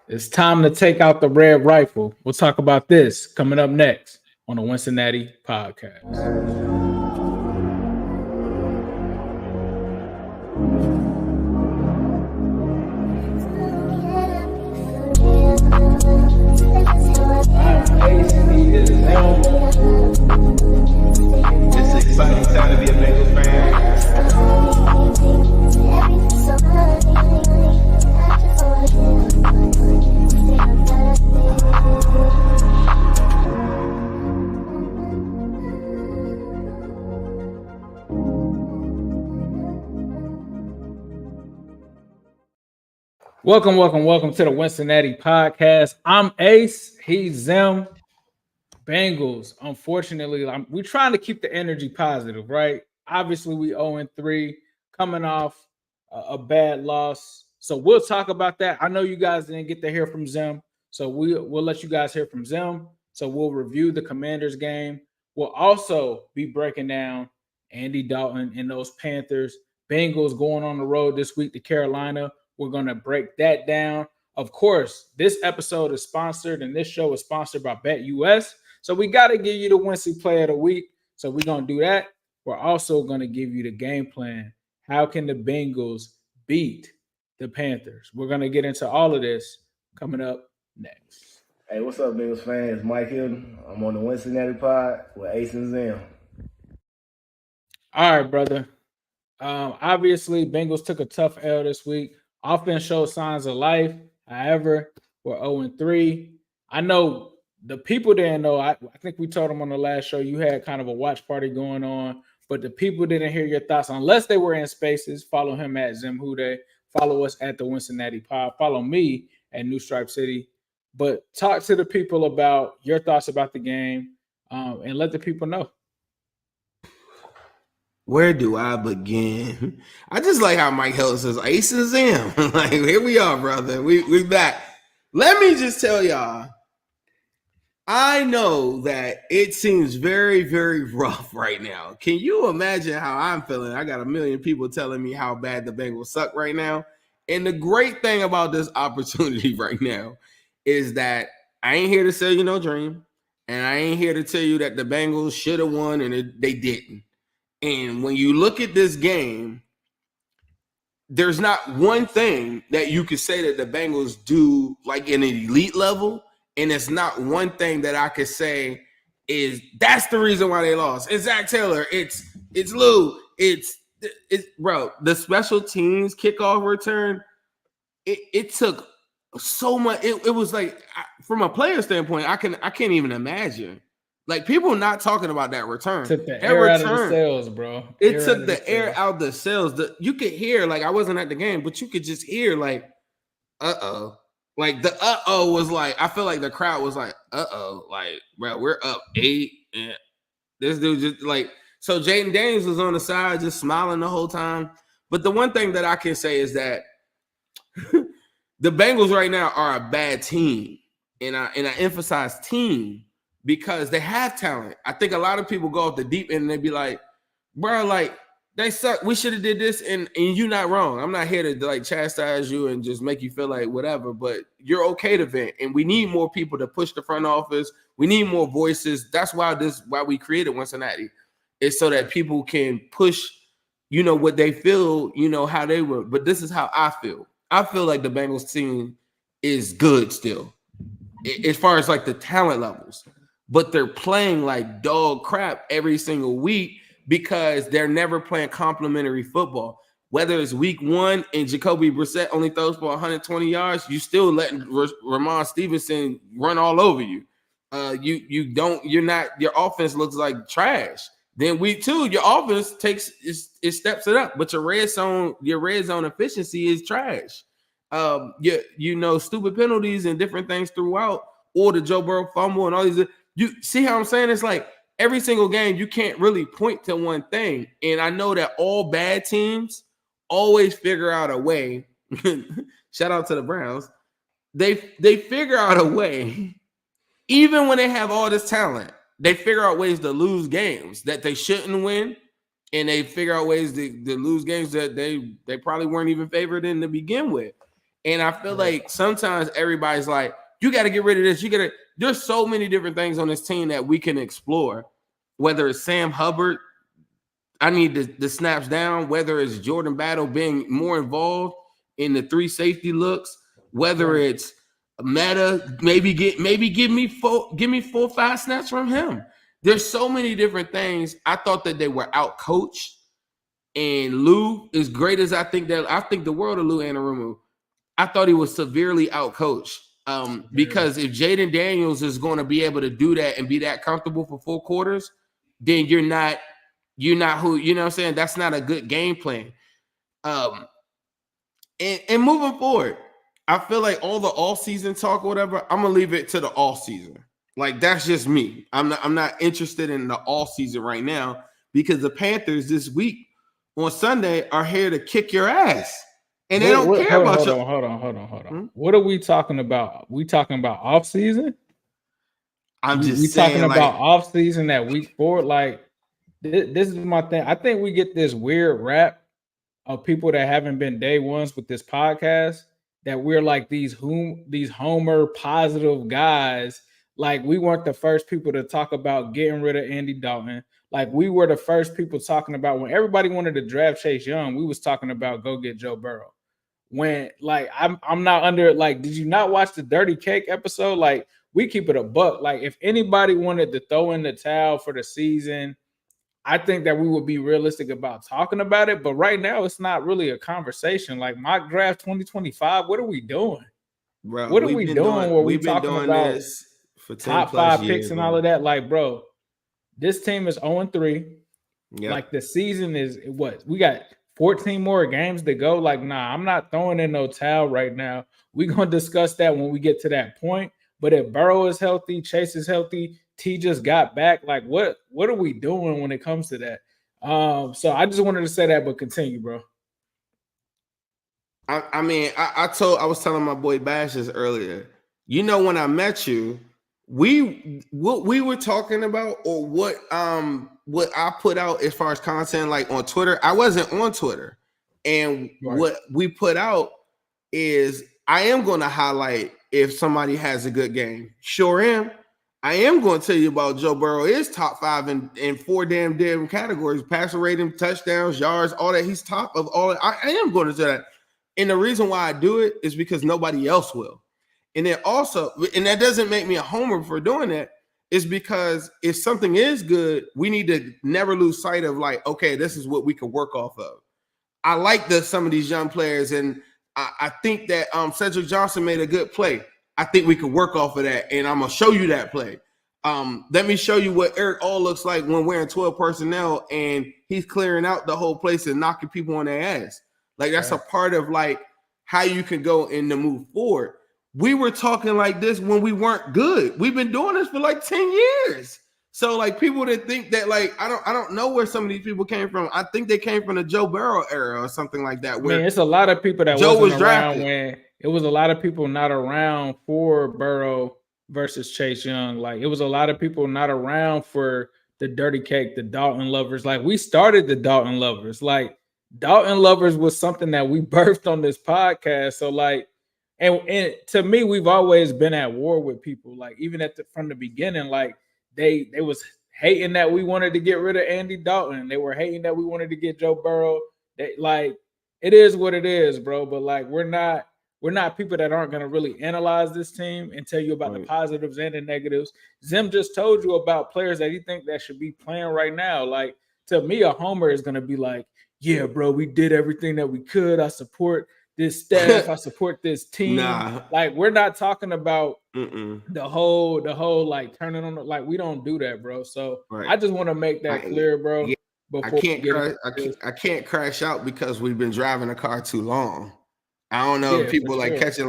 It's time to take out the red rifle. We'll talk about this coming up next on the Wincinnati podcast. It's an exciting time to be a Bengals Welcome to the Wincinnati podcast. I'm Ace. He's Zim. Bengals. Unfortunately, we're trying to keep the energy positive, right? Obviously, we 0-3, coming off a bad loss. So we'll talk about that. I know you guys didn't get to hear from Zim, so we'll let you guys hear from Zim. So we'll review the Commanders game. We'll also be breaking down Andy Dalton and those Panthers. Bengals going on the road this week to Carolina. We're going to break that down. Of course, this episode is sponsored and this show is sponsored by BETUS. So we got to give you the Wincy Play of the Week. So we're going to do that. We're also going to give you the game plan. How can the Bengals beat the Panthers? We're going to get into all of this coming up next. Hey, what's up, Bengals fans? Mike Hilton. I'm on the Wincinnati pod with Ace and Zim. All right, brother. Obviously, Bengals took a tough L this week. Offense showed signs of life. However, we're 0-3. I know the people didn't know. I think we told them on the last show you had kind of a watch party going on, but the people didn't hear your thoughts unless they were in spaces. Follow him at Zim Hude. Follow us at the Wincinnati Pod. Follow me at New Stripe City. But talk to the people about your thoughts about the game and let the people know. Where do I begin? I just like how Mike Hilton says, Ace and Zim. Like, here we are, brother. We back. Let me just tell y'all, I know that it seems very, very rough right now. Can you imagine how I'm feeling? I got a million people telling me how bad the Bengals suck right now. And the great thing about this opportunity right now is that I ain't here to sell you no dream. And I ain't here to tell you that the Bengals should have won and they didn't. And when you look at this game, there's not one thing that you could say that the Bengals do like in an elite level. And it's not one thing that I could say is that's the reason why they lost. It's Zach Taylor. It's Lou. It's bro, the special teams kickoff return. It took so much. It was like from a player standpoint, I can't even imagine. Like, people not talking about that return. Took the air out of the sails, bro. It took the air out of the sails. You could hear, like, I wasn't at the game, but you could just hear, like, uh-oh. Like, the uh-oh was like, I feel like the crowd was like, uh-oh. Like, bro, we're up 8. And this dude just, like, so Jaden Daniels was on the side just smiling the whole time. But the one thing that I can say is that the Bengals right now are a bad team. And I emphasize team. Because they have talent. I think a lot of people go off the deep end and they be like, bro, like, they suck. We should have did this, and you're not wrong. I'm not here to, like, chastise you and just make you feel like whatever, but you're okay to vent. And we need more people to push the front office. We need more voices. That's why we created Wincinnati. It's so that people can push, what they feel, how they were. But this is how I feel. I feel like the Bengals team is good still, as far as, like, the talent levels. But they're playing like dog crap every single week because they're never playing complimentary football. Whether it's week 1 and Jacoby Brissett only throws for 120 yards, you still letting Ramon Stevenson run all over you. Your offense looks like trash. Then week 2, your offense steps it up, but your red zone efficiency is trash. Stupid penalties and different things throughout, or the Joe Burrow fumble and all these. You see how I'm saying? It's like every single game, you can't really point to one thing. And I know that all bad teams always figure out a way. Shout out to the Browns. They figure out a way, even when they have all this talent, they figure out ways to lose games that they shouldn't win. And they figure out ways to lose games that they probably weren't even favored in to begin with. And I feel like sometimes everybody's like, you got to get rid of this. There's so many different things on this team that we can explore, whether it's Sam Hubbard, I need the snaps down, whether it's Jordan Battle being more involved in the 3 safety looks, whether it's Meta, maybe give me 4-5 snaps from him. There's so many different things. I thought that they were out coached, and Lou, as great as I think the world of Lou Anarumo, I thought he was severely out coached. Because if Jaden Daniels is going to be able to do that and be that comfortable for 4 quarters, then you're not who, you know what I'm saying? That's not a good game plan. And moving forward, I feel like all the all-season talk or whatever, I'm gonna leave it to the all-season. Like, that's just me. I'm not interested in the all-season right now, because the Panthers this week on Sunday are here to kick your ass. And they don't care about you. Hold on. What are we talking about? We talking about off-season? I'm just we saying, talking about off-season that week 4. Like, this is my thing. I think we get this weird rap of people that haven't been day ones with this podcast, that we're like these homer positive guys. Like, we weren't the first people to talk about getting rid of Andy Dalton. Like, we were the first people talking about, when everybody wanted to draft Chase Young, we was talking about go get Joe Burrow. When, like, I'm not under, like, did you not watch the Dirty Cake episode? Like, we keep it a buck. Like, if anybody wanted to throw in the towel for the season, I think that we would be realistic about talking about it. But right now, it's not really a conversation. Like, mock draft 2025, what are we doing? Bro, what are we doing where we've been doing about this for 10 top 5 years, picks and all of that? Like, bro, this team is 0-3. Yep. Like, the season is what? We got 14 more games to go. Like, nah, I'm not throwing in no towel right now. We're going to discuss that when we get to that point. But if Burrow is healthy, Chase is healthy, T just got back, like, what are we doing when it comes to that? So I just wanted to say that, but continue, bro. I mean, I was telling my boy Bash this earlier. You know, when I met you, what we were talking about, or what I put out as far as content, like on Twitter. I wasn't on Twitter, and what we put out is, I am going to highlight if somebody has a good game. Sure am. I am going to tell you about Joe Burrow is top 5 in 4 damn categories: passer rating, touchdowns, yards, all that. He's top of all that. I am going to say that. And the reason why I do it is because nobody else will. And then also, and that doesn't make me a homer for doing that, is because if something is good, we need to never lose sight of, like, okay, this is what we can work off of. I like some of these young players, and I think that Cedric Johnson made a good play. I think we could work off of that, and I'm going to show you that play. Let me show you what Eric All looks like when wearing 12 personnel, and he's clearing out the whole place and knocking people on their ass. Like, that's a part of, like, how you can go in the move forward. We were talking like this when we weren't good. We've been doing this for like 10 years. So, like, people that think that, like, I don't know where some of these people came from. I think they came from the Joe Burrow era or something like that. Where it's a lot of people that Joe was around drafted. when it was a lot of people not around for Burrow versus Chase Young. Like, it was a lot of people not around for the Dirty Cake, the Dalton lovers. Like, we started the Dalton lovers. Like, Dalton lovers was something that we birthed on this podcast. So, like, and to me, we've always been at war with people. Like, even from the beginning, like, they was hating that we wanted to get rid of Andy Dalton. They were hating that we wanted to get Joe Burrow. Like, it is what it is, bro. But, like, we're not people that aren't going to really analyze this team and tell you about the positives and the negatives. Zim just told you about players that he think that should be playing right now. Like, to me, a homer is going to be like, yeah, bro, we did everything that we could. I support this staff. I support this team. Nah. Like, we're not talking about the whole like turning on. Like, we don't do that, bro. So I just want to make that clear, bro. Yeah, I can't crash out because we've been driving a car too long. I don't know if people like catching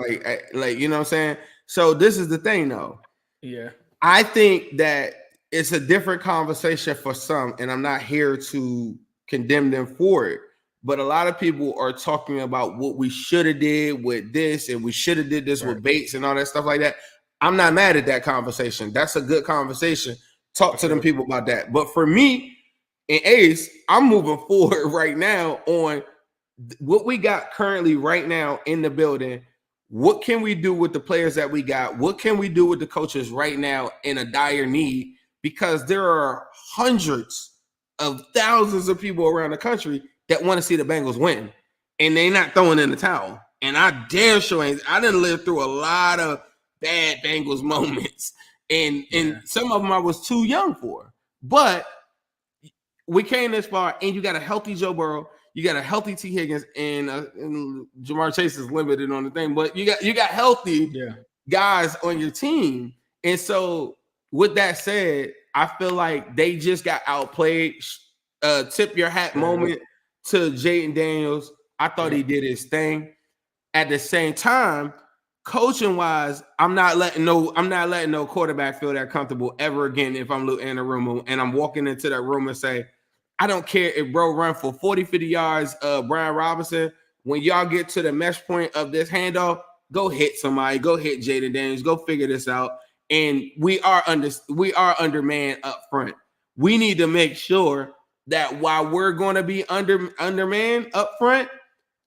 like you know what I'm saying. So this is the thing, though. Yeah, I think that it's a different conversation for some, and I'm not here to condemn them for it. But a lot of people are talking about what we should have did with this, and we should have did this with Bates and all that stuff like that. I'm not mad at that conversation. That's a good conversation. Talk to them people about that. But for me and Ace, I'm moving forward right now on what we got currently right now in the building what can we do with the players that we got? What can we do with the coaches right now in a dire need? Because there are hundreds of thousands of people around the country that want to see the Bengals win, and they're not throwing in the towel. And I damn sure ain't. I didn't live through a lot of bad Bengals moments, and some of them I was too young for. But we came this far, and you got a healthy Joe Burrow, you got a healthy Tee Higgins, and Jamar Chase is limited on the thing, but you got healthy guys on your team. And so with that said, I feel like they just got outplayed. Tip your hat moment to Jaden Daniels. I thought he did his thing. At the same time, coaching wise, I'm not letting no quarterback feel that comfortable ever again if I'm Lou Anarumo and I'm walking into that room and say, I don't care if bro run for 40, 50 yards, Brian Robinson. When y'all get to the mesh point of this handoff, go hit somebody, go hit Jaden Daniels, go figure this out. And we are undermanned up front. We need to make sure that while we're going to be undermanned up front,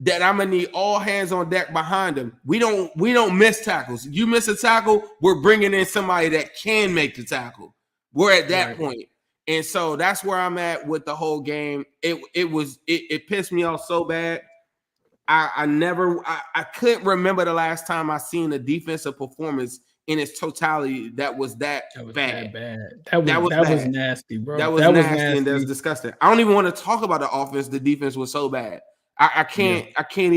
that I'm gonna need all hands on deck behind them. We don't miss tackles. You miss a tackle, we're bringing in somebody that can make the tackle. We're at that point. And so that's where I'm at with the whole game. It pissed me off so bad. I couldn't remember the last time I seen a defensive performance in its totality that was bad. That was nasty, bro. That was nasty and that's disgusting. I don't even want to talk about the offense. The defense was so bad. I couldn't fathom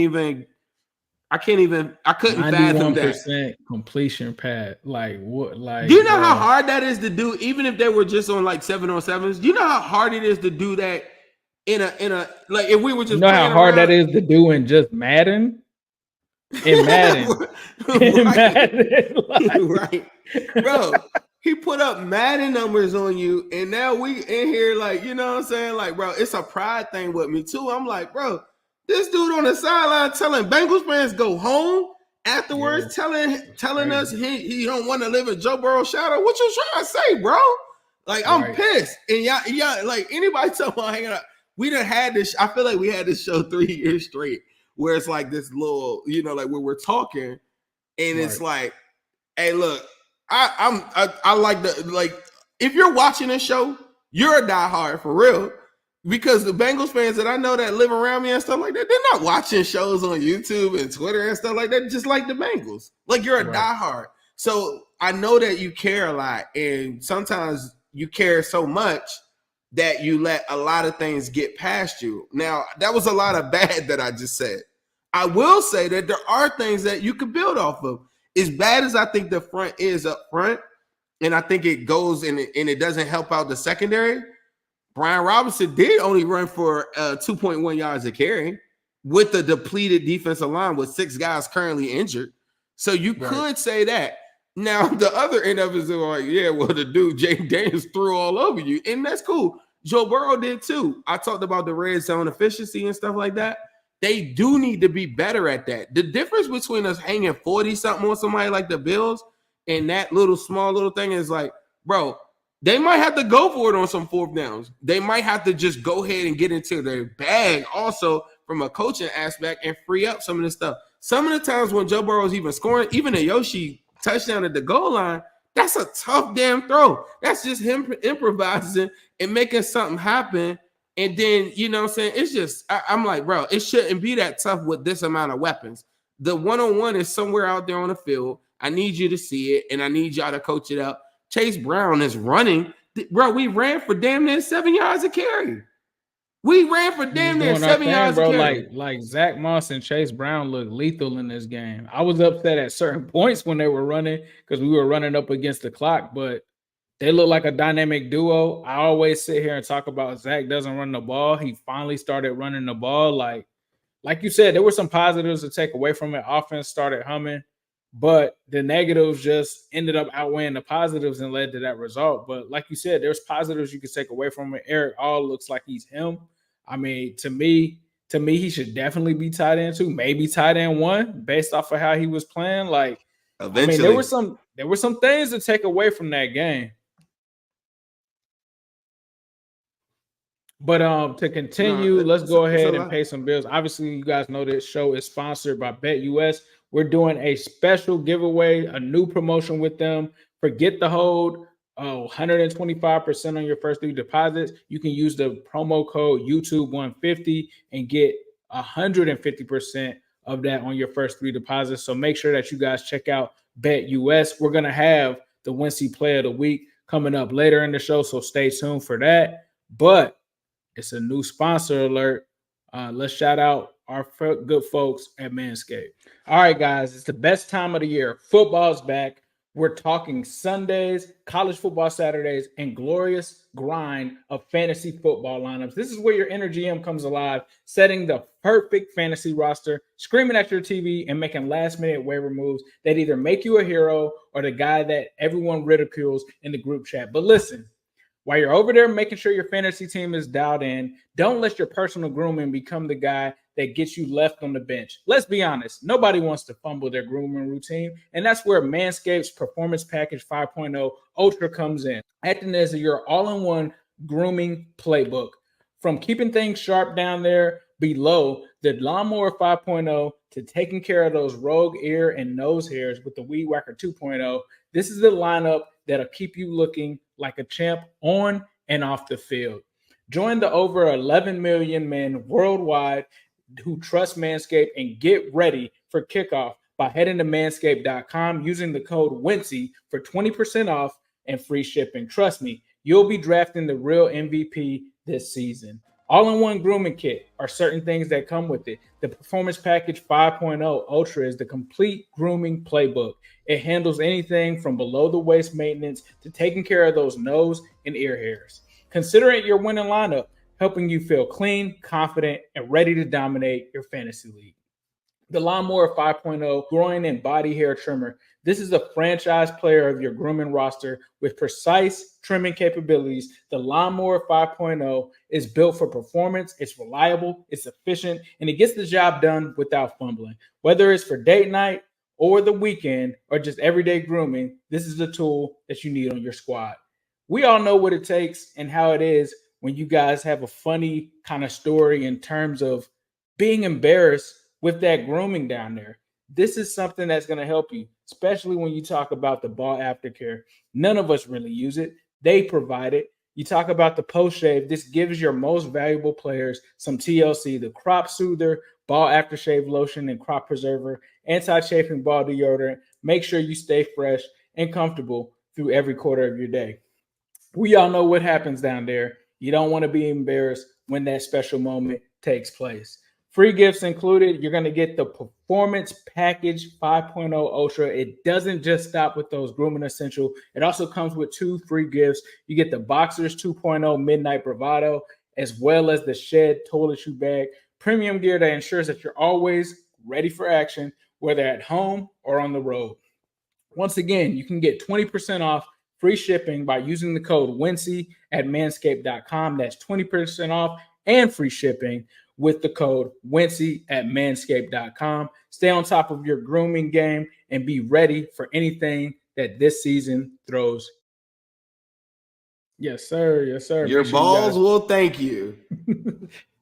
that. Completion pad. Like what? Like, do you know how hard that is to do? Even if they were just on like 7-on-7s, do you know how hard it is to do that in a like if we were just, you know how hard that is to do in just Madden? In Madden. Right, bro. He put up Madden numbers on you, and now we in here like, you know what I'm saying? Like, bro, it's a pride thing with me too. I'm like, bro, this dude on the sideline telling Bengals fans go home afterwards, telling us he don't want to live in Joe Burrow's shadow. What you trying to say, bro? Like, I'm pissed. And y'all, like anybody talking about hanging out, we done had this. I feel like we had this show 3 years straight, where it's like this little, you know, like where we're talking, and it's like, hey, look, I like the, like, if you're watching this show, you're a diehard for real. Because the Bengals fans that I know that live around me and stuff like that, they're not watching shows on YouTube and Twitter and stuff like that, just like the Bengals. Like, you're a diehard. So I know that you care a lot, and sometimes you care so much that you let a lot of things get past you. Now, that was a lot of bad that I just said. I will say that there are things that you could build off of. As bad as I think the front is up front, and I think it goes and it doesn't help out the secondary, Brian Robinson did only run for 2.1 yards a carry with the depleted defensive line with 6 guys currently injured. So you could say that. Now, the other end of it is like, yeah, well, the dude, Jaden Daniels, threw all over you, and that's cool. Joe Burrow did too. I talked about the red zone efficiency and stuff like that. They do need to be better at that. The difference between us hanging 40-something on somebody like the Bills and that small little thing is like, bro, they might have to go for it on some 4th downs. They might have to just go ahead and get into their bag also from a coaching aspect and free up some of this stuff. Some of the times when Joe Burrow's even scoring, even a Yoshi touchdown at the goal line, that's a tough damn throw. That's just him improvising and making something happen. And then, you know what I'm saying? It's just, I'm like, bro, it shouldn't be that tough with this amount of weapons. The one-on-one is somewhere out there on the field. I need you to see it, and I need y'all to coach it up. Chase Brown is running. Bro, we ran for damn near 7 yards a carry. We ran for damn near 7 yards a carry. Like Zach Moss and Chase Brown look lethal in this game. I was upset at certain points when they were running because we were running up against the clock, but they look like a dynamic duo. I always sit here and talk about Zach doesn't run the ball. He finally started running the ball. Like you said, there were some positives to take away from it. Offense started humming. But the negatives just ended up outweighing the positives and led to that result. But like you said, there's positives you can take away from it. Eric All looks like he's him. I mean, to me, he should definitely be tight end 2, maybe tight end 1, based off of how he was playing. Like, eventually, I mean, there were some things to take away from that game. But to continue, let's go ahead and pay some bills. Obviously, you guys know this show is sponsored by BETUS. we're doing a special giveaway, a new promotion with them. Forget the hold. 125% on your first 3 deposits. You can use the promo code YouTube150 and get 150% of that on your first 3 deposits. So make sure that you guys check out BETUS. We're going to have the Wincy Play of the Week coming up later in the show, so stay tuned for that. But it's a new sponsor alert. Let's shout out our good folks at Manscaped. All right, guys, it's the best time of the year. Football's back. We're talking Sundays, college football Saturdays, and glorious grind of fantasy football lineups. This is where your inner GM comes alive, setting the perfect fantasy roster, screaming at your TV, and making last-minute waiver moves that either make you a hero or the guy that everyone ridicules in the group chat. But listen, while you're over there making sure your fantasy team is dialed in, don't let your personal grooming become the guy that gets you left on the bench. Let's be honest. Nobody wants to fumble their grooming routine, and that's where Manscaped's Performance Package 5.0 Ultra comes in, acting as your all-in-one grooming playbook. From keeping things sharp down there below the Lawnmower 5.0 to taking care of those rogue ear and nose hairs with the Weed Whacker 2.0, this is the lineup that'll keep you looking like a champ on and off the field. Join the over 11 million men worldwide who trust Manscaped and get ready for kickoff by heading to manscaped.com using the code Wincy for 20% off and free shipping. Trust me, you'll be drafting the real MVP this season. All-in-one grooming kit are certain things that come with it. The Performance Package 5.0 Ultra is the complete grooming playbook. It handles anything from below-the-waist maintenance to taking care of those nose and ear hairs. Consider it your winning lineup, helping you feel clean, confident, and ready to dominate your fantasy league. The Lawnmower 5.0 groin and body hair trimmer. This is a franchise player of your grooming roster with precise trimming capabilities. The Lawnmower 5.0 is built for performance. It's reliable, it's efficient, and it gets the job done without fumbling. Whether it's for date night or the weekend or just everyday grooming, this is the tool that you need on your squad. We all know what it takes and how it is when you guys have a funny kind of story in terms of being embarrassed with that grooming down there. This is something that's going to help you, especially when you talk about the ball aftercare. None of us really use it. They provide it. You talk about the post shave. This gives your most valuable players some TLC, the crop soother, ball aftershave lotion, and crop preserver, anti-chafing ball deodorant. Make sure you stay fresh and comfortable through every quarter of your day. We all know what happens down there. You don't want to be embarrassed when that special moment takes place. Free gifts included. You're going to get the Performance Package 5.0 Ultra. It doesn't just stop with those grooming essentials. It also comes with 2 free gifts. You get the Boxers 2.0 Midnight Bravado, as well as the Shed Toiletry Bag. Premium gear that ensures that you're always ready for action, whether at home or on the road. Once again, you can get 20% off free shipping by using the code Wincy at manscaped.com. That's 20% off and free shipping with the code Wincy at manscaped.com. Stay on top of your grooming game and be ready for anything that this season throws. Yes, sir. Yes, sir. Your balls will thank you.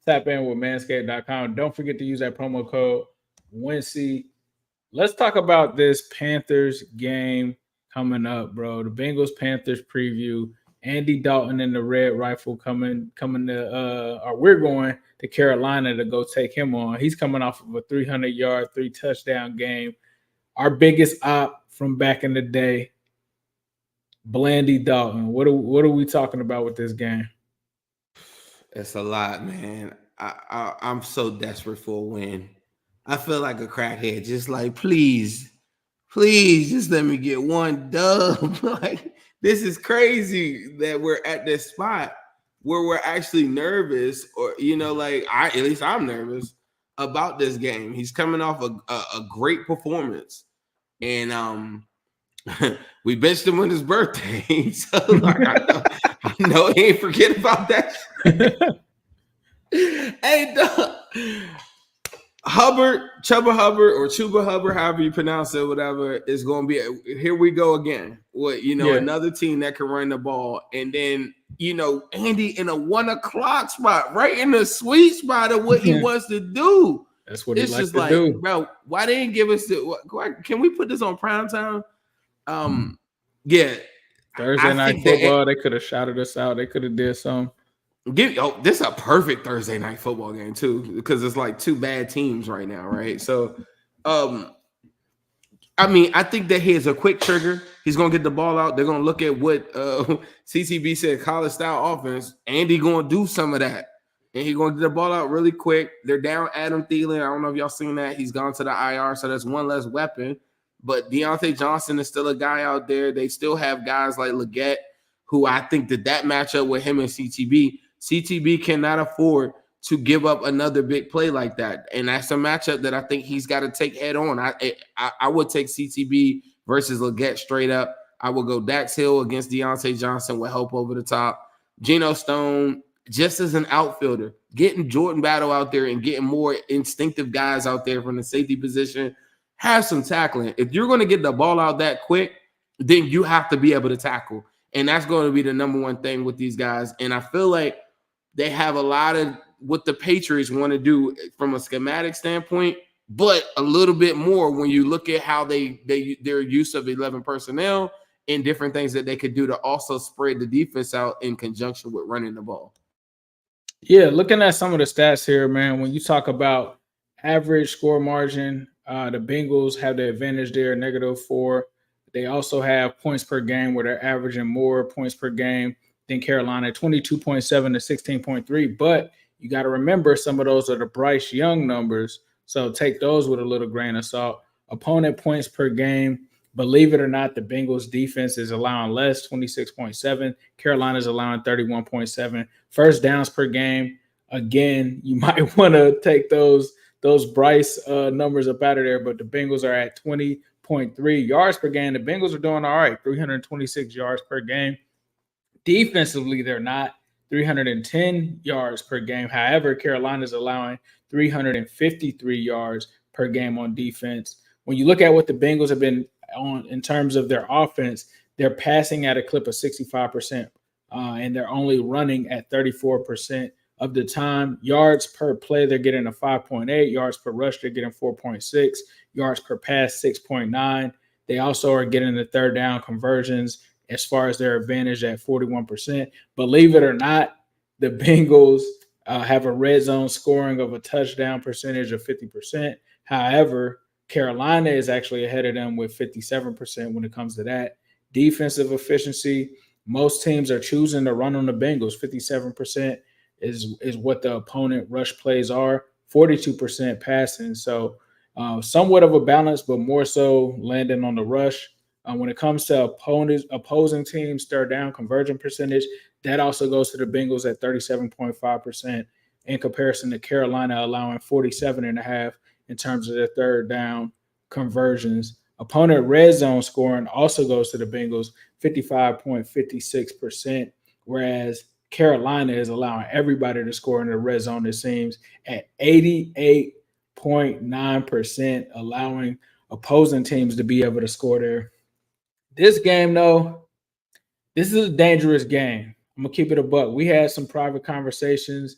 Tap in with manscaped.com. Don't forget to use that promo code Wincy. Let's talk about this Panthers game coming up, bro. The Bengals-Panthers preview. Andy Dalton and the Red Rifle coming to or we're going to Carolina to go take him on. He's coming off of a 300-yard, 3-touchdown game. Our biggest op from back in the day, Blandy Dalton. What are we talking about with this game? It's a lot, man. I'm so desperate for a win. I feel like a crackhead, just like, please, just let me get one dub. Like, this is crazy that we're at this spot where we're actually nervous, or like at least I'm nervous about this game. He's coming off a great performance, and we benched him on his birthday, so like, I know he ain't forget about that. Hey, Chuba Hubbard, however you pronounce it, whatever, is going to be, here we go again. Another team that can run the ball. And then, Andy in a 1 o'clock spot, right in the sweet spot of what he wants to do. That's what he It's likes just to like, do. bro, why they didn't give us can we put this on prime time? Yeah. Thursday I night think that football, they could have shouted us out. They could have did something. this is a perfect Thursday night football game too, because it's like two bad teams right now, right? So I mean, I think that he has a quick trigger. He's gonna get the ball out. They're gonna look at what CCB said, college style offense. Andy gonna do some of that, and he's gonna get the ball out really quick. They're down Adam Thielen. I don't know if y'all seen that. He's gone to the IR, so that's one less weapon. But Deontay Johnson is still a guy out there. They still have guys like Leggett, who I think that matchup with him and CTB cannot afford to give up another big play like that. And that's a matchup that I think he's got to take head on. I would take CTB versus Leggett straight up. I would go Dax Hill against Deontay Johnson with help over the top. Geno Stone, just as an outfielder, getting Jordan Battle out there and getting more instinctive guys out there from the safety position. Have some tackling. If you're going to get the ball out that quick, then you have to be able to tackle. And that's going to be the number one thing with these guys. And I feel like they have a lot of what the Patriots want to do from a schematic standpoint, but a little bit more when you look at how their use of 11 personnel and different things that they could do to also spread the defense out in conjunction with running the ball. Yeah, looking at some of the stats here, man, when you talk about average score margin, the Bengals have the advantage there, -4. They also have points per game where they're averaging more points per game than Carolina, 22.7 to 16.3. But you got to remember some of those are the Bryce Young numbers. So take those with a little grain of salt. Opponent points per game, believe it or not, the Bengals defense is allowing less, 26.7. Carolina's allowing 31.7. First downs per game, again, you might want to take those Bryce numbers up out of there, but the Bengals are at 20.3 yards per game. The Bengals are doing all right, 326 yards per game. Defensively, they're not 310 yards per game. However, Carolina's allowing 353 yards per game on defense. When you look at what the Bengals have been on in terms of their offense, they're passing at a clip of 65%, and they're only running at 34% of the time. Yards per play, they're getting a 5.8. Yards per rush, they're getting 4.6. Yards per pass, 6.9. They also are getting the third down conversions as far as their advantage at 41%. Believe it or not, the Bengals have a red zone scoring of a touchdown percentage of 50%. However, Carolina is actually ahead of them with 57% when it comes to that. Defensive efficiency, most teams are choosing to run on the Bengals. 57% is what the opponent rush plays are, 42% passing. So somewhat of a balance, but more so landing on the rush. When it comes to opposing teams' third down conversion percentage, that also goes to the Bengals at 37.5% in comparison to Carolina allowing 47.5% in terms of their third down conversions. Opponent red zone scoring also goes to the Bengals, 55.56%, whereas Carolina is allowing everybody to score in the red zone, it seems, at 88.9%, allowing opposing teams to be able to score there. This game, though, this is a dangerous game. I'm going to keep it a buck. We had some private conversations,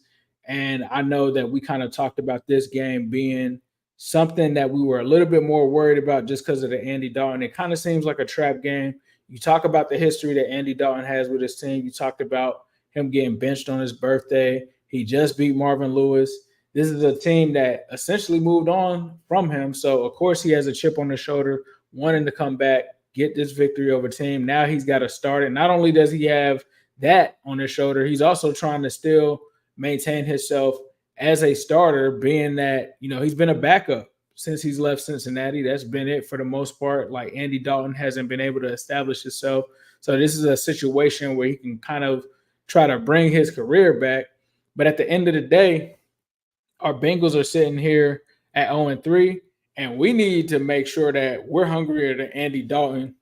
and I know that we kind of talked about this game being something that we were a little bit more worried about just because of the Andy Dalton. It kind of seems like a trap game. You talk about the history that Andy Dalton has with his team. You talked about him getting benched on his birthday. He just beat Marvin Lewis. This is a team that essentially moved on from him. So, of course, he has a chip on his shoulder, wanting to come back, get this victory over team. Now he's got to start it. Not only does he have that on his shoulder, he's also trying to still maintain himself as a starter, being that, he's been a backup since he's left Cincinnati. That's been it for the most part. Like, Andy Dalton hasn't been able to establish himself. So this is a situation where he can kind of try to bring his career back. But at the end of the day, our Bengals are sitting here at 0-3, and we need to make sure that we're hungrier than Andy Dalton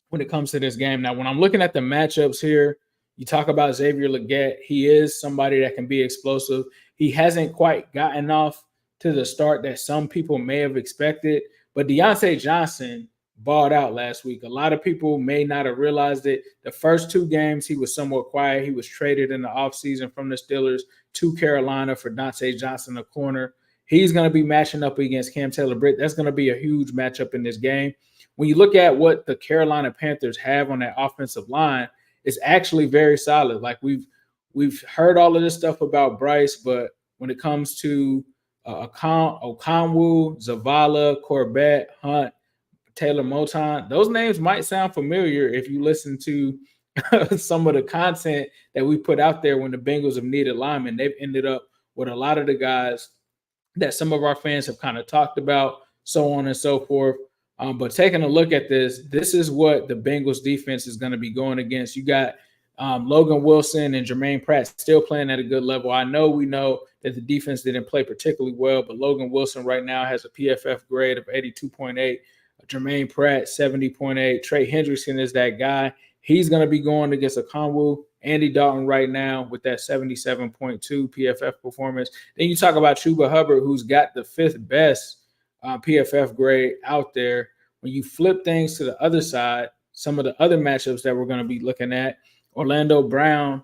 when it comes to this game. Now, when I'm looking at the matchups here, you talk about Xavier Leggett. He is somebody that can be explosive. He hasn't quite gotten off to the start that some people may have expected, but Deontay Johnson balled out last week. A lot of people may not have realized it. The first two games, he was somewhat quiet. He was traded in the offseason from the Steelers to Carolina for Deontay Johnson, a corner. He's going to be matching up against Cam Taylor-Britt. That's going to be a huge matchup in this game. When you look at what the Carolina Panthers have on that offensive line, it's actually very solid. Like we've heard all of this stuff about Bryce, but when it comes to Okonwu, Zavala, Corbett, Hunt, Taylor Moton, those names might sound familiar if you listen to some of the content that we put out there when the Bengals have needed linemen. They've ended up with a lot of the guys that some of our fans have kind of talked about, so on and so forth. But taking a look at this is what the Bengals defense is going to be going against. You got Logan Wilson and Jermaine Pratt still playing at a good level. We know that the defense didn't play particularly well, but Logan Wilson right now has a PFF grade of 82.8. Jermaine Pratt, 70.8. Trey Hendrickson is that guy. He's going to be going against Okonwu. Andy Dalton right now with that 77.2 PFF performance. Then you talk about Chuba Hubbard, who's got the 5th best PFF grade out there. When you flip things to the other side, some of the other matchups that we're going to be looking at, Orlando Brown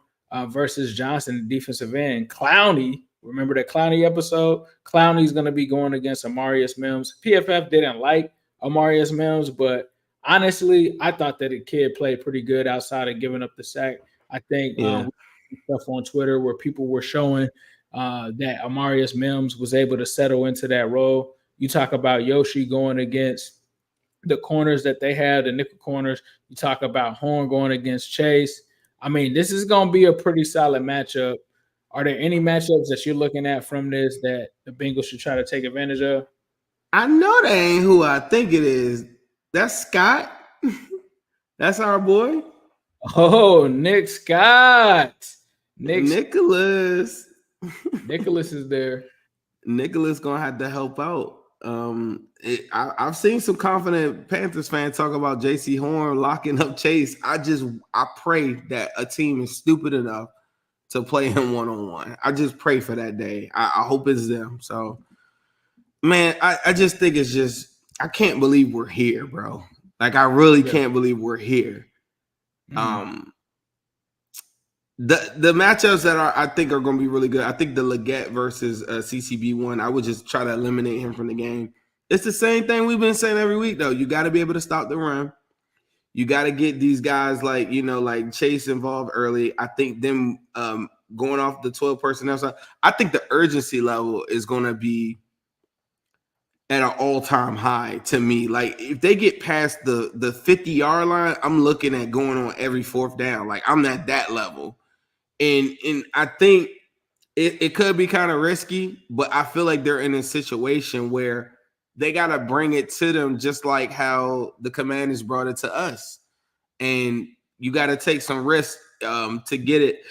versus Johnson, defensive end. Clowney, remember that Clowney episode? Clowney's going to be going against Amarius Mims. PFF didn't like Amarius Mims, but honestly, I thought that the kid played pretty good outside of giving up the sack. I think stuff on Twitter where people were showing that Amarius Mims was able to settle into that role. You talk about Yoshi going against the corners that they had, the nickel corners. You talk about Horn going against Chase. I mean, this is going to be a pretty solid matchup. Are there any matchups that you're looking at from this that the Bengals should try to take advantage of? I know that ain't who I think it is. That's Scott. That's our boy. Oh, Nick Scott. Nicholas. Nicholas is there. Nicholas gonna have to help out. I've seen some confident Panthers fans talk about J.C. Horn locking up Chase. I pray that a team is stupid enough to play him one-on-one. I just pray for that day. I hope it's them. So, man, I just think it's just I can't believe we're here, bro. Like, I really can't believe we're here. The matchups that I think are going to be really good. I think the Leggett versus CCB one, I would just try to eliminate him from the game. It's the same thing we've been saying every week, though. You got to be able to stop the run. You got to get these guys like Chase involved early. I think them going off the 12 personnel side, I think the urgency level is going to be at an all-time high to me. Like, if they get past the 50-yard line, I'm looking at going on every 4th down. Like, I'm at that level. And I think it could be kind of risky, but I feel like they're in a situation where they got to bring it to them just like how the Commanders brought it to us. And you got to take some risks to get it.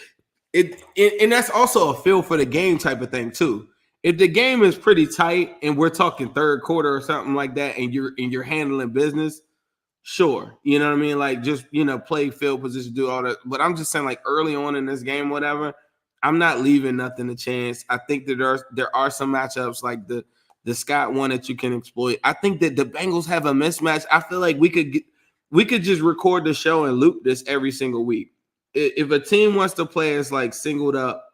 And that's also a feel for the game type of thing, too. If the game is pretty tight and we're talking 3rd quarter or something like that, and you're handling business, sure, you know what I mean? Like, just play field position, do all that. But I'm just saying, like, early on in this game, whatever, I'm not leaving nothing to chance. I think that there are some matchups like the Scott one that you can exploit. I think that the Bengals have a mismatch. I feel like we could just record the show and loop this every single week. If a team wants to play us like singled up,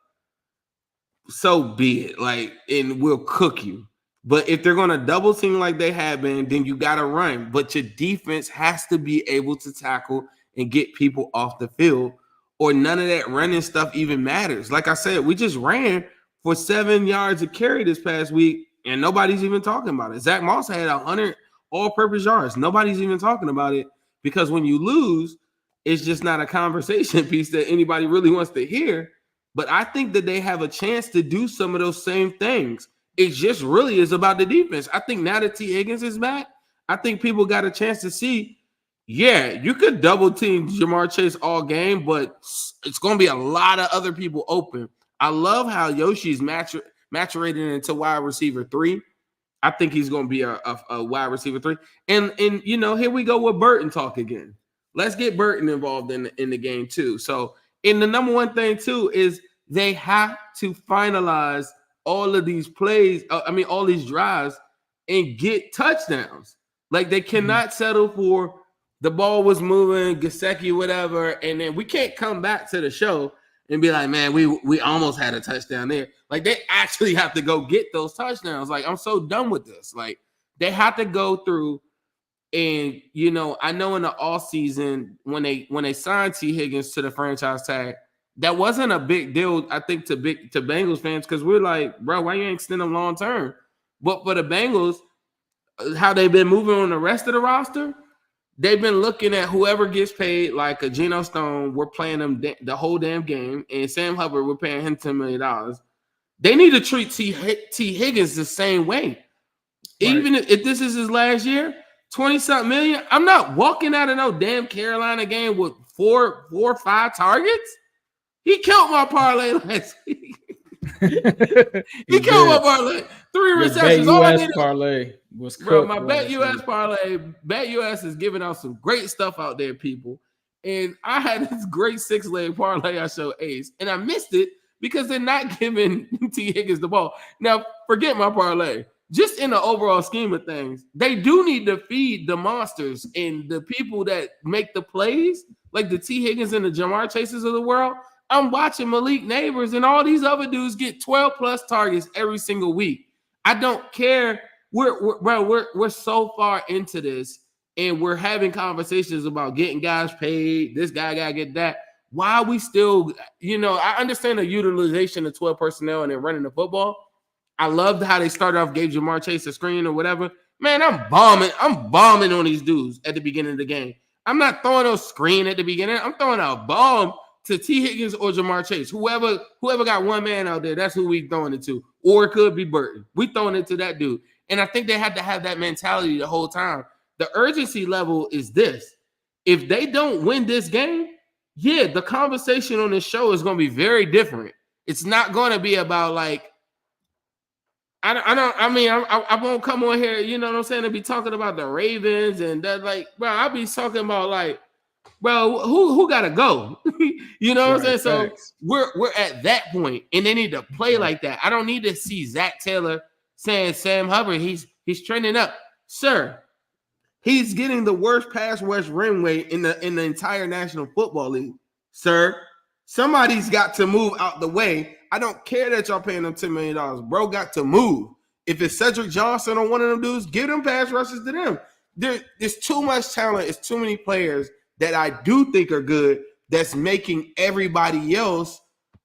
so be it. Like, and we'll cook you. But if they're going to double team like they have been, then you got to run. But your defense has to be able to tackle and get people off the field, or none of that running stuff even matters. Like I said, we just ran for 7 yards of carry this past week, and nobody's even talking about it. Zach Moss had 100 all-purpose yards. Nobody's even talking about it because when you lose, it's just not a conversation piece that anybody really wants to hear. But I think that they have a chance to do some of those same things. It just really is about the defense. I think now that Tee Higgins is back, I think people got a chance to see, you could double team Jamar Chase all game, but it's going to be a lot of other people open. I love how Yoshi's maturating into wide receiver 3. I think he's going to be a wide receiver 3. And here we go with Burton talk again. Let's get Burton involved in the game too. So, and the number one thing too is they have to finalize all of these plays. All these drives and get touchdowns. Like, they cannot settle for the ball was moving, Gesicki, whatever, and then we can't come back to the show and be like, man, we almost had a touchdown there. Like, they actually have to go get those touchdowns. Like, I'm so done with this. Like, they have to go through. And, you know, I know in the offseason when they signed Tee Higgins to the franchise tag, that wasn't a big deal, I think, to Bengals fans, because we're like, bro, why you ain't extend them long term? But for the Bengals, how they've been moving on the rest of the roster, they've been looking at whoever gets paid, like a Geno Stone, we're playing them the whole damn game, and Sam Hubbard, we're paying him $10 million. They need to treat Tee Higgins the same way. Right. Even if this is his last year, 20-something million, I'm not walking out of no damn Carolina game with four or five targets. He killed my parlay last week. he killed my parlay. 3 receptions. All I needed parlay was cooked. Bro, my BETUS parlay. BETUS is giving out some great stuff out there, people. And I had this great 6-leg parlay I showed Ace, and I missed it because they're not giving Tee Higgins the ball. Now, forget my parlay. Just in the overall scheme of things, they do need to feed the monsters and the people that make the plays, like the Tee Higgins and the Jamar Chases of the world. I'm watching Malik Neighbors and all these other dudes get 12+ targets every single week. I don't care. We're so far into this, and we're having conversations about getting guys paid. This guy gotta get that. Why are we still, you know, I understand the utilization of 12 personnel and they're running the football. I loved how they started off, gave Jamar Chase a screen or whatever. Man, I'm bombing on these dudes at the beginning of the game. I'm not throwing a screen at the beginning. I'm throwing a bomb to Tee Higgins or Jamar Chase. Whoever got one man out there, that's who we throwing it to. Or it could be Burton. We throwing it to that dude. And I think they have to have that mentality the whole time. The urgency level is this. If they don't win this game, yeah, the conversation on this show is going to be very different. It's not going to be about like, I won't come on here, you know what I'm saying, to be talking about the Ravens and that, like, bro, I'll be talking about like, bro, who gotta go? You know what I'm saying? Thanks. So we're at that point, and they need to play like that. I don't need to see Zach Taylor saying Sam Hubbard, he's trending up. Sir, he's getting the worst pass rush rim rate in the entire National Football League. Sir, somebody's got to move out the way. I don't care that y'all paying them $10 million. Bro got to move. If it's Cedric Johnson or one of them dudes, give them pass rushes to them. There's too much talent. It's too many players that I do think are good that's making everybody else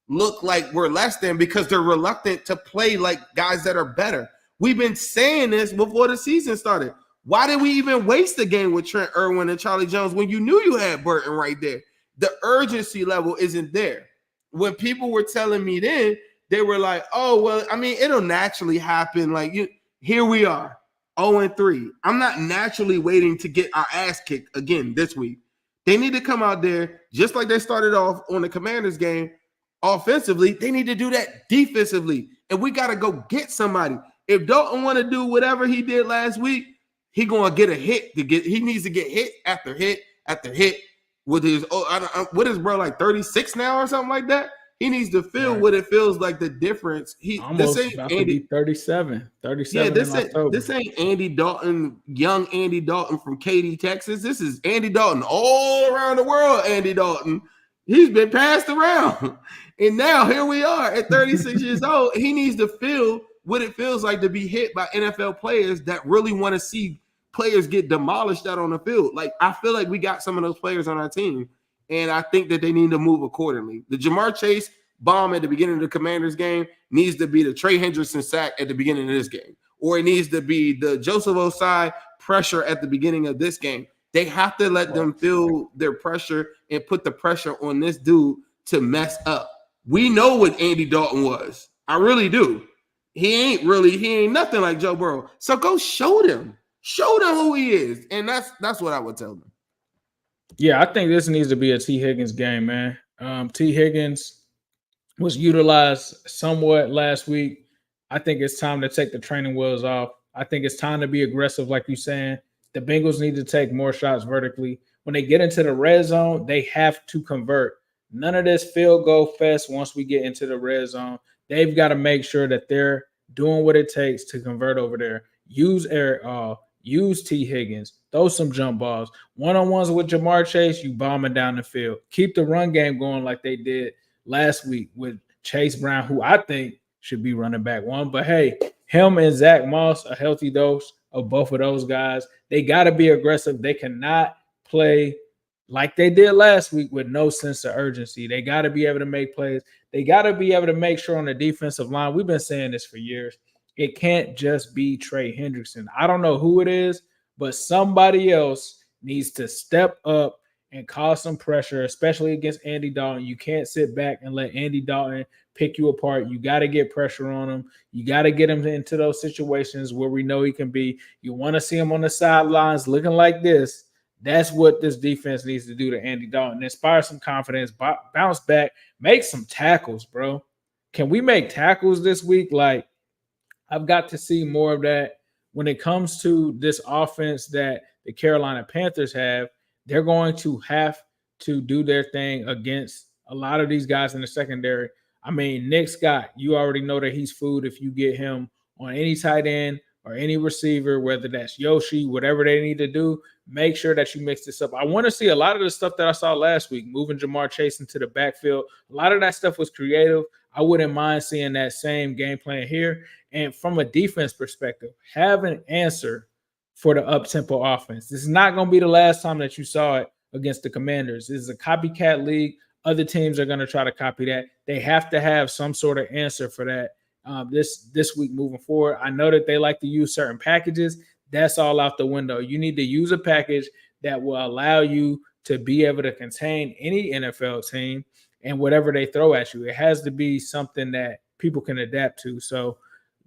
look like we're less than because they're reluctant to play like guys that are better. We've been saying this before the season started. Why did we even waste the game with Trent Irwin and Charlie Jones when you knew you had Burton right there? The urgency level isn't there. When people were telling me then, they were like, oh, well, I mean, it'll naturally happen. Like, here we are, 0-3. I'm not naturally waiting to get our ass kicked again this week. They need to come out there, just like they started off on the Commanders game, offensively. They need to do that defensively. And we got to go get somebody. If Dalton want to do whatever he did last week, he going to get a hit. He needs to get hit after hit after hit. With his, what is bro like 36 now or something like that? He needs to feel what it feels like, the difference. Almost this ain't about Andy, to be 37. Yeah, this ain't Andy Dalton, young Andy Dalton from Katy, Texas. This is Andy Dalton all around the world. Andy Dalton, he's been passed around, and now here we are at 36 years old. He needs to feel what it feels like to be hit by NFL players that really want to see players get demolished out on the field. Like, I feel like we got some of those players on our team, and I think that they need to move accordingly. The Jamar Chase bomb at the beginning of the Commanders game needs to be the Trey Hendrickson sack at the beginning of this game, or it needs to be the Joseph Osai pressure at the beginning of this game. They have to let them feel their pressure and put the pressure on this dude to mess up. We know what Andy Dalton was. I really do. He ain't nothing like Joe Burrow. So go show them. Show them who he is. And that's what I would tell them. Yeah, I think this needs to be a Tee Higgins game, man. Tee Higgins was utilized somewhat last week. I think it's time to take the training wheels off. I think it's time to be aggressive, like you're saying. The Bengals need to take more shots vertically. When they get into the red zone, they have to convert. None of this field goal fest once we get into the red zone. They've got to make sure that they're doing what it takes to convert over there. Use Eric use Tee Higgins, throw some jump balls. One-on-ones with Jamar Chase, you bombing down the field. Keep the run game going like they did last week with Chase Brown, who I think should be running back one. But hey, him and Zach Moss, a healthy dose of both of those guys. They got to be aggressive. They cannot play like they did last week with no sense of urgency. They got to be able to make plays. They got to be able to make sure on the defensive line. We've been saying this for years. It can't just be Trey Hendrickson. I don't know who it is, but somebody else needs to step up and cause some pressure, especially against Andy Dalton. You can't sit back and let Andy Dalton pick you apart. You got to get pressure on him. You got to get him into those situations where we know he can be. You want to see him on the sidelines looking like this. That's what this defense needs to do to Andy Dalton. Inspire some confidence, bounce back, make some tackles, bro. Can we make tackles this week? Like, I've got to see more of that. When it comes to this offense that the Carolina Panthers have, they're going to have to do their thing against a lot of these guys in the secondary. I mean, Nick Scott, you already know that he's food if you get him on any tight end or any receiver, whether that's Yoshi, whatever they need to do, make sure that you mix this up. I want to see a lot of the stuff that I saw last week, moving Jamar Chase into the backfield. A lot of that stuff was creative. I wouldn't mind seeing that same game plan here. And from a defense perspective, have an answer for the up-tempo offense. This is not going to be the last time that you saw it against the Commanders. This is a copycat league. Other teams are going to try to copy that. They have to have some sort of answer for that this week moving forward. I know that they like to use certain packages. That's all out the window. You need to use a package that will allow you to be able to contain any NFL team and whatever they throw at you. It has to be something that people can adapt to. So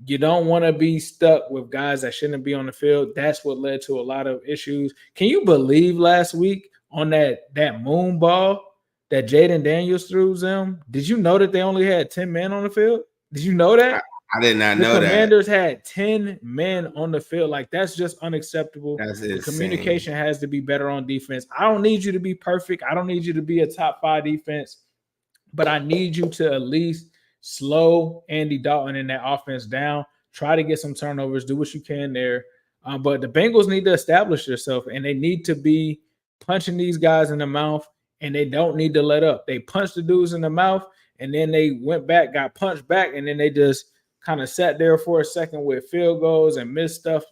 you don't want to be stuck with guys that shouldn't be on the field. That's what led to a lot of issues. Can you believe last week on that moon ball that Jaden Daniels threw them? Did you know that they only had 10 men on the field? Did you know that? I did not know that. The Commanders had 10 men on the field. Like, that's just unacceptable. The communication has to be better on defense. I don't need you to be perfect. I don't need you to be a top 5 defense, but I need you to at least slow Andy Dalton in that offense down. Try to get some turnovers. Do what you can there. But the Bengals need to establish themselves, and they need to be punching these guys in the mouth, and they don't need to let up. They punched the dudes in the mouth, and then they went back, got punched back, and then they just kind of sat there for a second with field goals and missed stuff.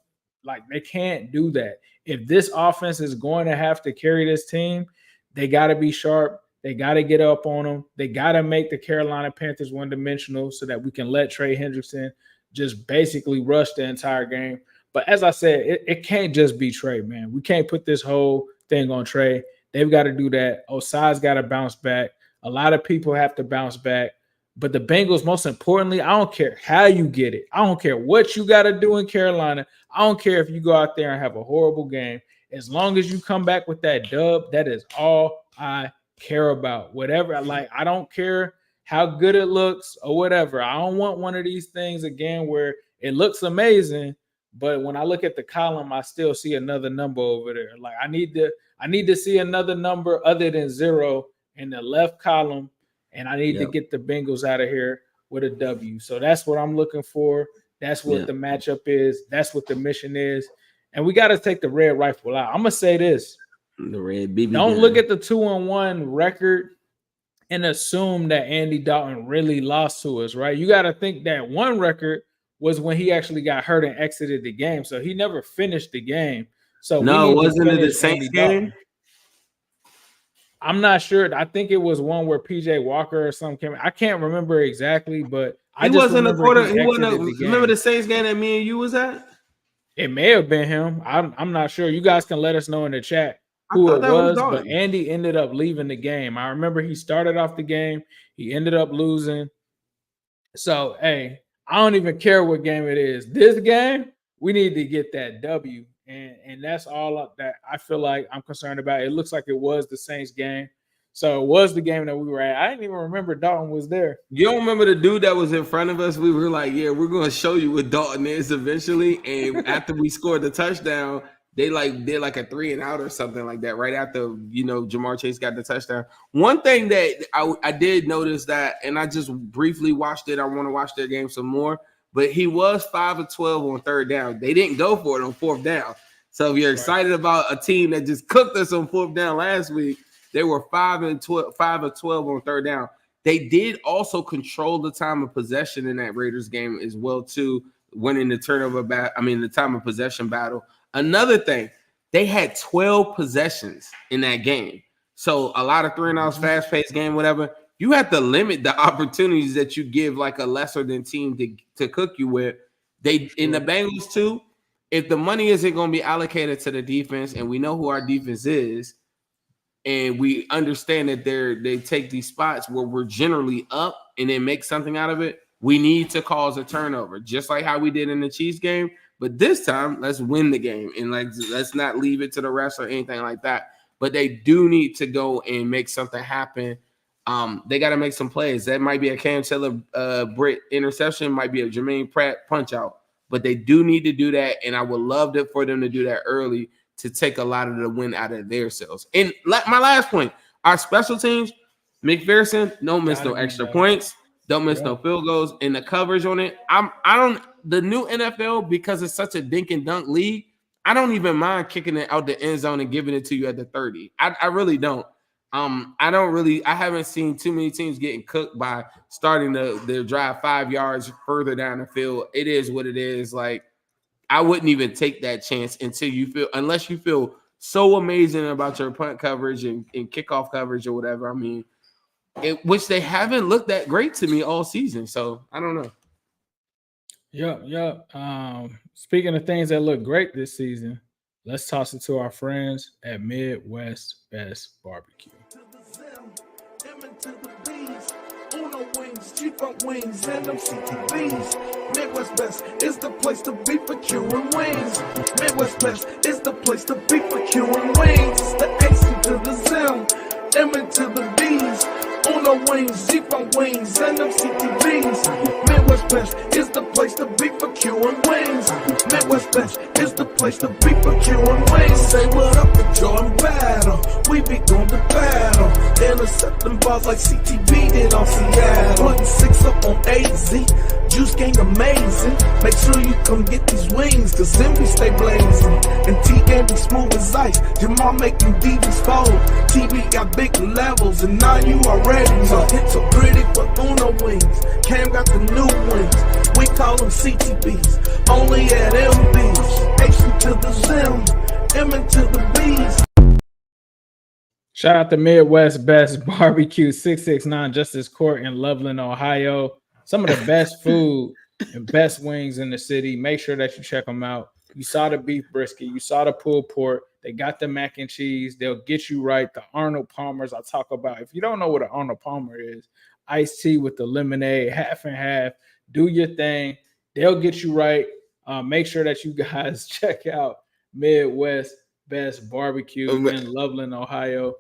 Like, they can't do that. If this offense is going to have to carry this team, they got to be sharp. They got to get up on them. They got to make the Carolina Panthers one-dimensional so that we can let Trey Hendrickson just basically rush the entire game. But as I said, it can't just be Trey, man. We can't put this whole thing on Trey. They've got to do that. Osai's got to bounce back. A lot of people have to bounce back. But the Bengals, most importantly, I don't care how you get it. I don't care what you got to do in Carolina. I don't care if you go out there and have a horrible game. As long as you come back with that dub, that is all I care about. Whatever, like, I don't care how good it looks or whatever. I don't want one of these things again where it looks amazing, but when I look at the column, I still see another number over there. Like, I need to see another number other than 0 in the left column, and I need to get the Bengals out of here with a W. So that's what I'm looking for. That's what the matchup is. That's what the mission is. And we got to take the red rifle out. I'm going to say this. The red BB. Don't look at the 2-1 record and assume that Andy Dalton really lost to us, right? You got to think that one record was when he actually got hurt and exited the game. So he never finished the game. So no, wasn't it the Saints game? I'm not sure. I think it was one where PJ Walker or something came. I can't remember exactly, but I just wasn't a quarter. He wasn't. Remember the Saints game that me and you was at? It may have been him. I'm not sure. You guys can let us know in the chat who it was, but Andy ended up leaving the game. I remember he started off the game. He ended up losing. So, hey, I don't even care what game it is. This game, we need to get that W. And that's all that I feel like I'm concerned about. It looks like it was the Saints game. So it was the game that we were at. I didn't even remember Dalton was there. You don't remember the dude that was in front of us? We were like, yeah, we're going to show you what Dalton is eventually. And after we scored the touchdown, they did like a 3-and-out or something like that right after, Jamar Chase got the touchdown. One thing that I did notice that, and I just briefly watched it. I want to watch their game some more. But he was 5 of 12 on 3rd down. They didn't go for it on 4th down. So if you're excited about a team that just cooked us on 4th down last week, they were 5 of 12 on 3rd down. they did also control the time of possession in that Raiders game as well, too, winning the the time of possession battle. Another thing, they had 12 possessions in that game. So a lot of 3-and-outs, fast-paced game, whatever. You have to limit the opportunities that you give like a lesser than team to cook you with. In the Bengals too, if the money isn't going to be allocated to the defense, and we know who our defense is, and we understand that they take these spots where we're generally up and then make something out of it, we need to cause a turnover, just like how we did in the Chiefs game. But this time, let's win the game, and let's not leave it to the refs or anything like that. But they do need to go and make something happen. They got to make some plays. That might be a Cam Taylor Britt interception, might be a Jermaine Pratt punch out. But they do need to do that, and I would love for them to do that early to take a lot of the win out of their selves. And my last point, our special teams, McPherson, don't miss no extra points, don't miss no field goals, and the coverage on it. The new NFL, because it's such a dink and dunk league, I don't even mind kicking it out the end zone and giving it to you at the 30. I really don't. I haven't seen too many teams getting cooked by starting their drive 5 yards further down the field. It is what it is. Like, I wouldn't even take that chance unless you feel so amazing about your punt coverage and kickoff coverage or whatever. I mean, which they haven't looked that great to me all season. So I don't know. Yep. Speaking of things that look great this season, let's toss it to our friends at Midwest Best Barbecue. G-Funk wings and them CTVs. Midwest Best is the place to be for queuing wings. Midwest Best is the place to be for queuing wings. It's the Ace to the Zim, M into the B's. Uno wings, G-Funk wings and them CTVs. Midwest Best is the place to be for queuing wings. Midwest Best is the place to be for queuing wings. Say what up to Jordan Battle. We be going to battle. Intercepting balls like CTV did on Seattle. Putting 6 up on AZ. Juice gang amazing. Make sure you come get these wings, cause then we stay blazing. And T game be smooth as ice. Jamal make you divas fold. TV got big levels, and now you already know. So pretty for Uno wings. Cam got the new wings. We call them CTBs. Only at MBs. H to the Zim, M into the B's. Shout out to Midwest Best Barbecue, 669 Justice Court in Loveland, Ohio. Some of the best food and best wings in the city. Make sure that you check them out. You saw the beef brisket. You saw the pulled pork. They got the mac and cheese. They'll get you right. The Arnold Palmers I talk about. If you don't know what an Arnold Palmer is, iced tea with the lemonade, half and half. Do your thing. They'll get you right. Make sure that you guys check out Midwest Best Barbecue in Loveland, Ohio.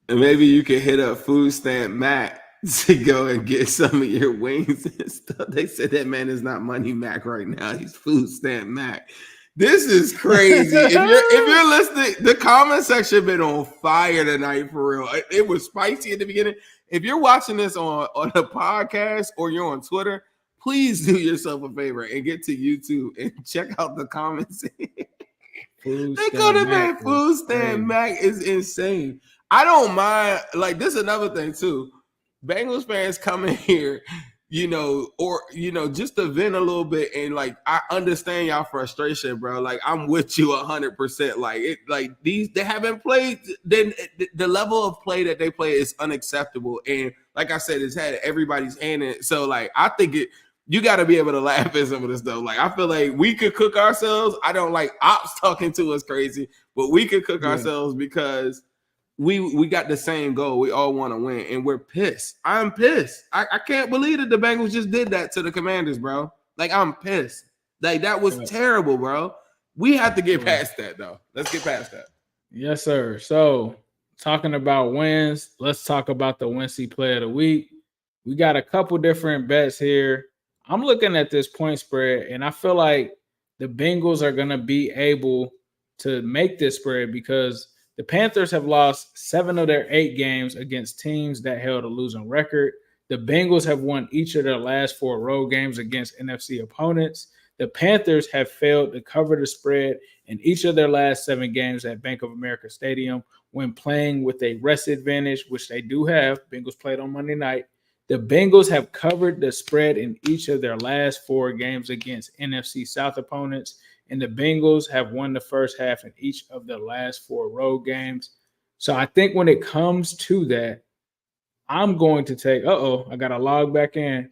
And maybe you can hit up Food Stamp Mac to go and get some of your wings and stuff. They said that man is not Money Mac right now. He's Food Stamp Mac. This is crazy. If you're listening, the comment section been on fire tonight for real. It was spicy at the beginning. If you're watching this on a podcast or you're on Twitter, please do yourself a favor and get to YouTube and check out the comments. They go to man. Food Stamp Mac is insane. I don't mind. Like, this is another thing too. Bengals fans coming here, just to vent a little bit, and like, I understand y'all frustration, bro. Like, I'm with you 100%. They haven't played. Then the level of play that they play is unacceptable, and like I said, it's had everybody's hand in it. So like, I think you got to be able to laugh at some of this stuff. Like, I feel like we could cook ourselves. I don't like ops talking to us crazy, but we could cook ourselves because we got the same goal. We all want to win, and we're pissed. I'm pissed. I can't believe that the Bengals just did that to the Commanders, bro. Like, I'm pissed. Like, that was terrible, bro. We have to get past that, though. Let's get past that. Yes, sir. So, talking about wins, let's talk about the Wincy Play of the Week. We got a couple different bets here. I'm looking at this point spread, and I feel like the Bengals are going to be able to make this spread because the Panthers have lost 7 of their 8 games against teams that held a losing record. The Bengals have won each of their last 4 road games against NFC opponents. The Panthers have failed to cover the spread in each of their last 7 games at Bank of America Stadium when playing with a rest advantage, which they do have. Bengals played on Monday night. The Bengals have covered the spread in each of their last 4 games against NFC South opponents, and the Bengals have won the first half in each of their last 4 road games. So I think when it comes to that, I'm going to take, I got to log back in.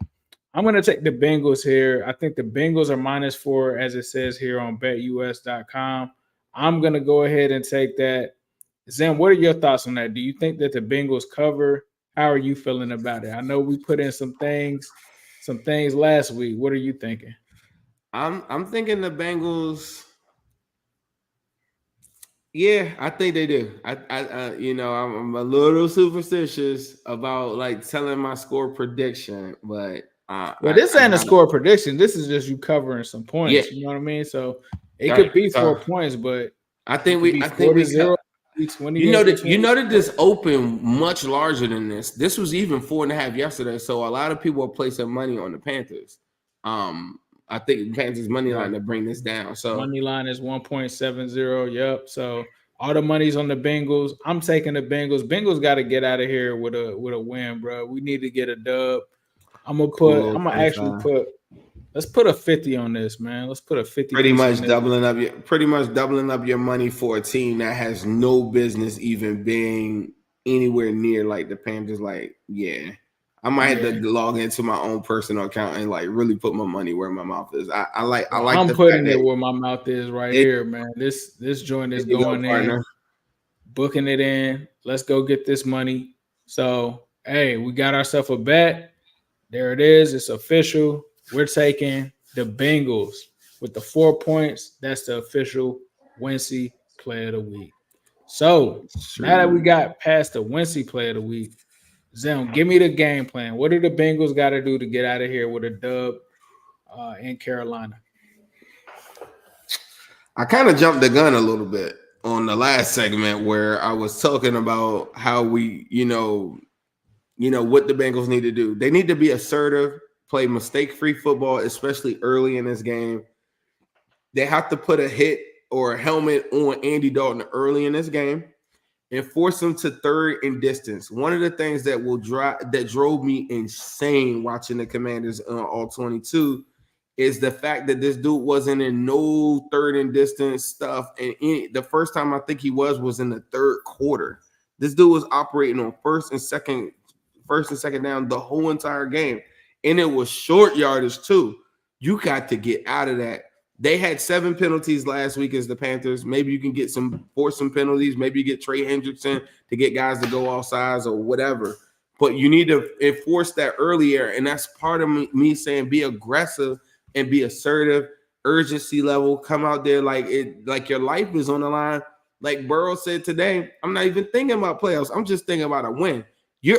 I'm going to take the Bengals here. I think the Bengals are -4, as it says here on betus.com. I'm going to go ahead and take that. Zim, what are your thoughts on that? Do you think that the Bengals cover? How are you feeling about it? I know we put in some things last week. What are you thinking? I'm thinking the Bengals. Yeah, I think they do. I'm a little superstitious about like telling my score prediction, but this ain't a score prediction. This is just you covering some points. Yeah. You know what I mean? So it could be 4 points, but I think we 0. 20 you know that this opened much larger than this. This was even 4.5 yesterday. So a lot of people are placing money on the Panthers. I think the Panthers money line to bring this down. So money line is 1.70. Yep. So all the money's on the Bengals. I'm taking the Bengals. Bengals got to get out of here with a win, bro. We need to get a dub. Let's put a 50 on this, man. Let's put a 50. Pretty much doubling up your money for a team that has no business even being anywhere near like the Panthers. Like, yeah. I might have to log into my own personal account and like really put my money where my mouth is. I'm putting it where my mouth is here, man. This joint is going in, booking it in. Let's go get this money. So, hey, we got ourselves a bet. There it is. It's official. We're taking the Bengals with the 4 points. That's the official Wincy Play of the Week. So, now that we got past the Wincy Play of the Week, Zim, give me the game plan. What do the Bengals got to do to get out of here with a dub in Carolina? I kind of jumped the gun a little bit on the last segment where I was talking about how we, what the Bengals need to do. They need to be assertive, play mistake-free football, especially early in this game. They have to put a hit or a helmet on Andy Dalton early in this game and force him to third and distance. One of the things that drove me insane watching the Commanders on all 22 is the fact that this dude wasn't in no third and distance stuff. And the first time I think he was in the third quarter. This dude was operating on first and second down the whole entire game. And it was short yardage too. You got to get out of that. They had 7 penalties last week as the Panthers. Maybe you can force some penalties. Maybe you get Trey Hendrickson to get guys to go off sides or whatever. But you need to enforce that earlier. And that's part of me saying be aggressive and be assertive, urgency level. Come out there like your life is on the line. Like Burrow said today, I'm not even thinking about playoffs. I'm just thinking about a win.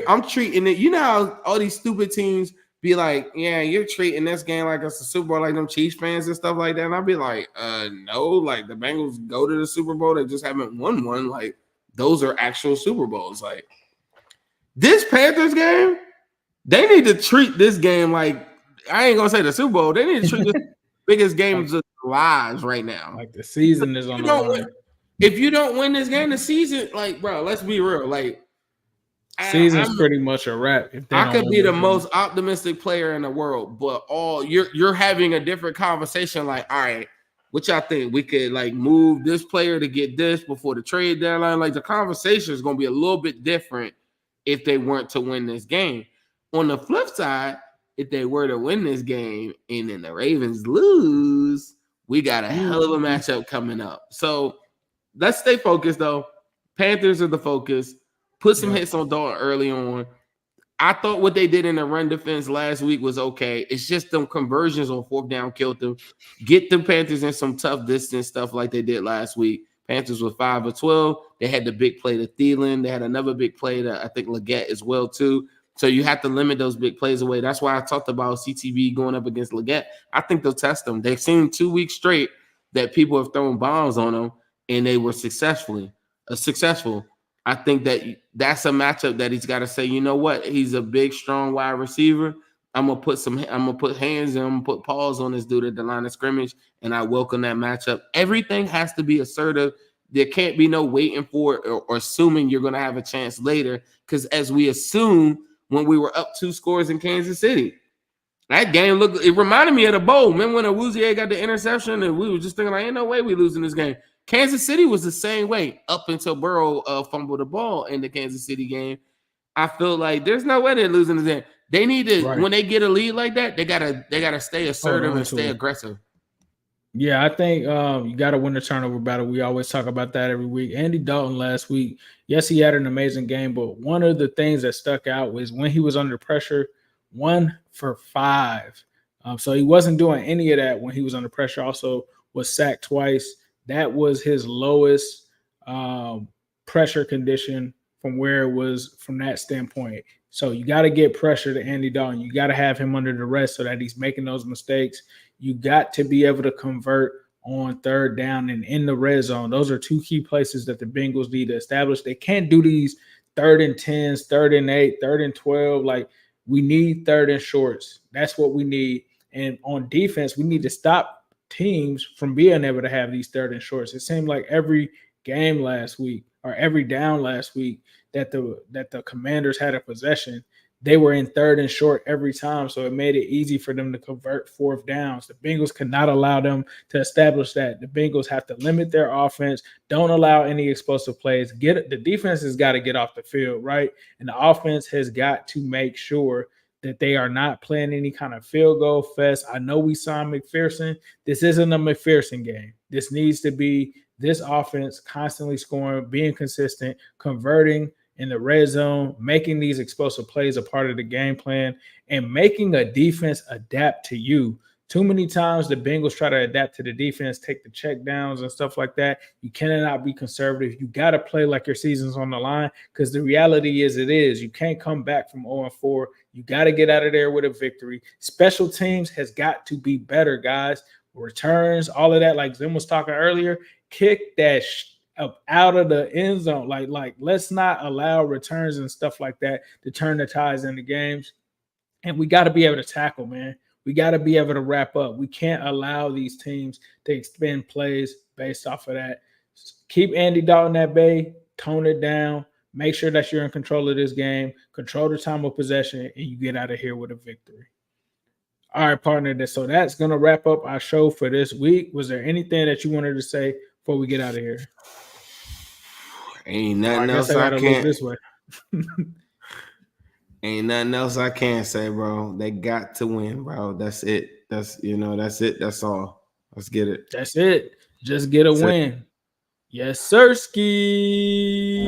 I'm treating it. You know how all these stupid teams be like, yeah, you're treating this game like it's a Super Bowl, like them Chiefs fans and stuff like that. And I'll be like, no, like the Bengals go to the Super Bowl. They just haven't won one. Like those are actual Super Bowls. Like this Panthers game, they need to treat this game like, I ain't going to say the Super Bowl. They need to treat this biggest games of their lives right now. Like the season is on the line. If you don't win this game, the season, like, bro, let's be real. Like, season's pretty much a wrap. I could be the most optimistic player in the world, but you're having a different conversation. Like, all right, what y'all think? We could like move this player to get this before the trade deadline. Like the conversation is going to be a little bit different if they weren't to win this game. On the flip side, if they were to win this game and then the Ravens lose, we got a hell of a matchup coming up. So let's stay focused though. Panthers are the focus. Put some hits on Dalton early on. I thought what they did in the run defense last week was okay. It's just them conversions on 4th down killed them. Get the Panthers in some tough distance stuff like they did last week. Panthers were 5 of 12. They had the big play to Thielen. They had another big play to, I think, Leggett as well, too. So you have to limit those big plays away. That's why I talked about CTB going up against Leggett. I think they'll test them. They've seen 2 weeks straight that people have thrown bombs on them, and they were successful. I think that's a matchup that he's got to say, you know what? He's a big, strong wide receiver. I'm gonna put hands and I'm gonna put paws on this dude at the line of scrimmage, and I welcome that matchup. Everything has to be assertive. There can't be no waiting for it or assuming you're gonna have a chance later. Because as we assume when we were up 2 scores in Kansas City. That game it reminded me of the bowl. Remember when Awuzie got the interception and we were just thinking like, ain't no way we losing this game. Kansas City was the same way up until Burrow fumbled the ball in the Kansas City game. I feel like there's no way they're losing this game. They need to when they get a lead like that, they gotta stay assertive and stay aggressive. Yeah, I think you got to win the turnover battle. We always talk about that every week. Andy Dalton last week, yes, he had an amazing game, but one of the things that stuck out was when he was under pressure, 1 for 5. So he wasn't doing any of that when he was under pressure. Also was sacked twice. That was his lowest pressure condition from where it was from that standpoint. So you got to get pressure to Andy Dalton. You got to have him under the rest so that he's making those mistakes. You got to be able to convert on third down and in the red zone. Those are 2 key places that the Bengals need to establish. They can't do these 3rd and 10s, 3rd and 8, 3rd and 12. Like, we need 3rd and shorts. That's what we need. And on defense, we need to stop teams from being able to have these 3rd and shorts. It seemed like every game last week or every down last week that the Commanders had a possession, they were in 3rd and short every time, so it made it easy for them to convert 4th downs. The Bengals could not allow them to establish that. The Bengals have to limit their offense. Don't allow any explosive plays. The defense has got to get off the field, right? And the offense has got to make sure that they are not playing any kind of field goal fest. I know we signed McPherson. This isn't a McPherson game. This needs to be this offense constantly scoring, being consistent, converting in the red zone, making these explosive plays a part of the game plan, and making a defense adapt to you. Too many times the Bengals try to adapt to the defense, take the check downs and stuff like that. You cannot be conservative. You got to play like your season's on the line, because the reality is it is. You can't come back from 0-4. You got to get out of there with a victory. Special teams has got to be better, guys. Returns, all of that, like Zim was talking earlier, kick that up out of the end zone. Like let's not allow returns and stuff like that to turn the ties in the games. And we got to be able to tackle, man. We got to be able to wrap up. We can't allow these teams to expend plays based off of that. Keep Andy Dalton at bay, tone it down, make sure that you're in control of this game, control the time of possession, and you get out of here with a victory. All right, partner. So that's going to wrap up our show for this week. Was there anything that you wanted to say before we get out of here? Ain't nothing else I can't. This way. Ain't nothing else I can say, bro. They got to win, bro. That's it. That's it. That's all. Let's get it. That's it. Just get a win. Yes, sir, ski.